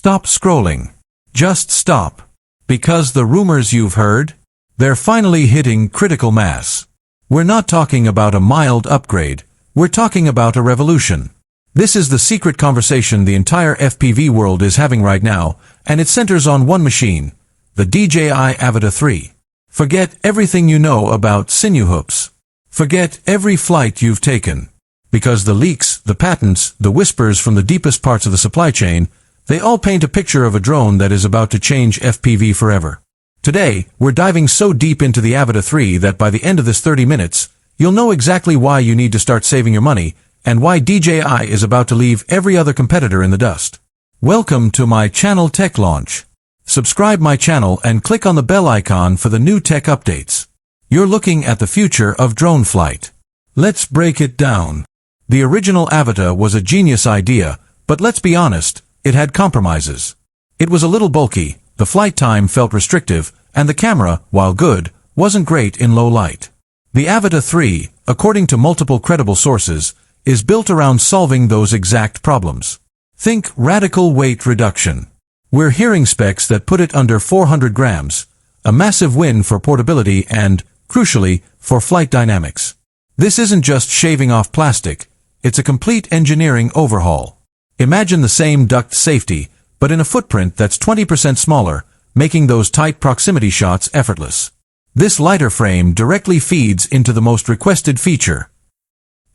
Stop scrolling. Just stop. Because the rumors you've heard? They're finally hitting critical mass. We're not talking about a mild upgrade. We're talking about a revolution. This is the secret conversation the entire FPV world is having right now, and it centers on one machine, the DJI Avata 3. Forget everything you know about Cinewhoops. Forget every flight you've taken. Because the leaks, the patents, the whispers from the deepest parts of the supply chain, they all paint a picture of a drone that is about to change FPV forever. Today, we're diving so deep into the Avata 3 that by the end of this 30 minutes, you'll know exactly why you need to start saving your money and why DJI is about to leave every other competitor in the dust. Welcome to my channel Tech Launch. Subscribe my channel and click on the bell icon for the new tech updates. You're looking at the future of drone flight. Let's break it down. The original Avata was a genius idea, but let's be honest, it had compromises. It was a little bulky, the flight time felt restrictive, and the camera, while good, wasn't great in low light. The Avata 3, according to multiple credible sources, is built around solving those exact problems. Think radical weight reduction. We're hearing specs that put it under 400 grams, a massive win for portability and, crucially, for flight dynamics. This isn't just shaving off plastic, it's a complete engineering overhaul. Imagine the same duct safety, but in a footprint that's 20% smaller, making those tight proximity shots effortless. This lighter frame directly feeds into the most requested feature.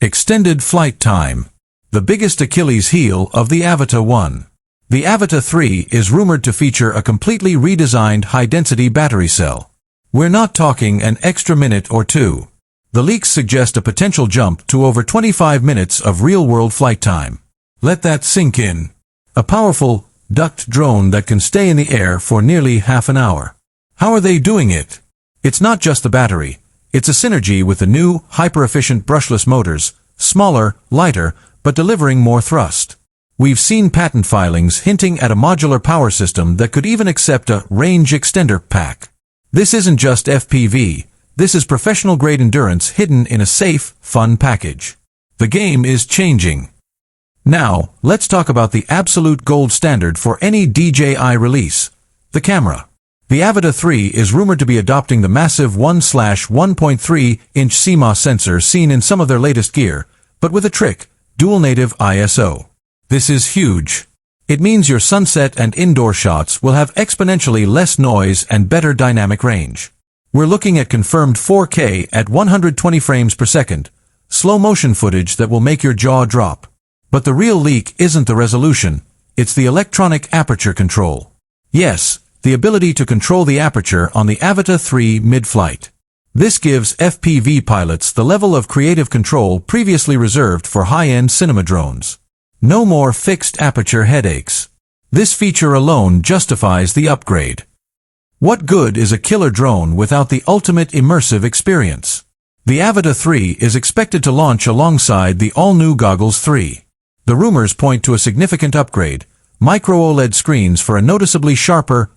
Extended flight time. The biggest Achilles heel of the Avata 1. The Avata 3 is rumored to feature a completely redesigned high-density battery cell. We're not talking an extra minute or two. The leaks suggest a potential jump to over 25 minutes of real-world flight time. Let that sink in. A powerful, ducked drone that can stay in the air for nearly half an hour. How are they doing it? It's not just the battery. It's a synergy with the new, hyper-efficient brushless motors, smaller, lighter, but delivering more thrust. We've seen patent filings hinting at a modular power system that could even accept a range extender pack. This isn't just FPV. This is professional-grade endurance hidden in a safe, fun package. The game is changing. Now, let's talk about the absolute gold standard for any DJI release, the camera. The Avata 3 is rumored to be adopting the massive 1/1.3-inch CMOS sensor seen in some of their latest gear, but with a trick, dual native ISO. This is huge. It means your sunset and indoor shots will have exponentially less noise and better dynamic range. We're looking at confirmed 4K at 120 frames per second, slow motion footage that will make your jaw drop. But the real leak isn't the resolution, it's the electronic aperture control. Yes, the ability to control the aperture on the Avata 3 mid-flight. This gives FPV pilots the level of creative control previously reserved for high-end cinema drones. No more fixed aperture headaches. This feature alone justifies the upgrade. What good is a killer drone without the ultimate immersive experience? The Avata 3 is expected to launch alongside the all-new Goggles 3. The rumors point to a significant upgrade, Micro-OLED screens for a noticeably sharper,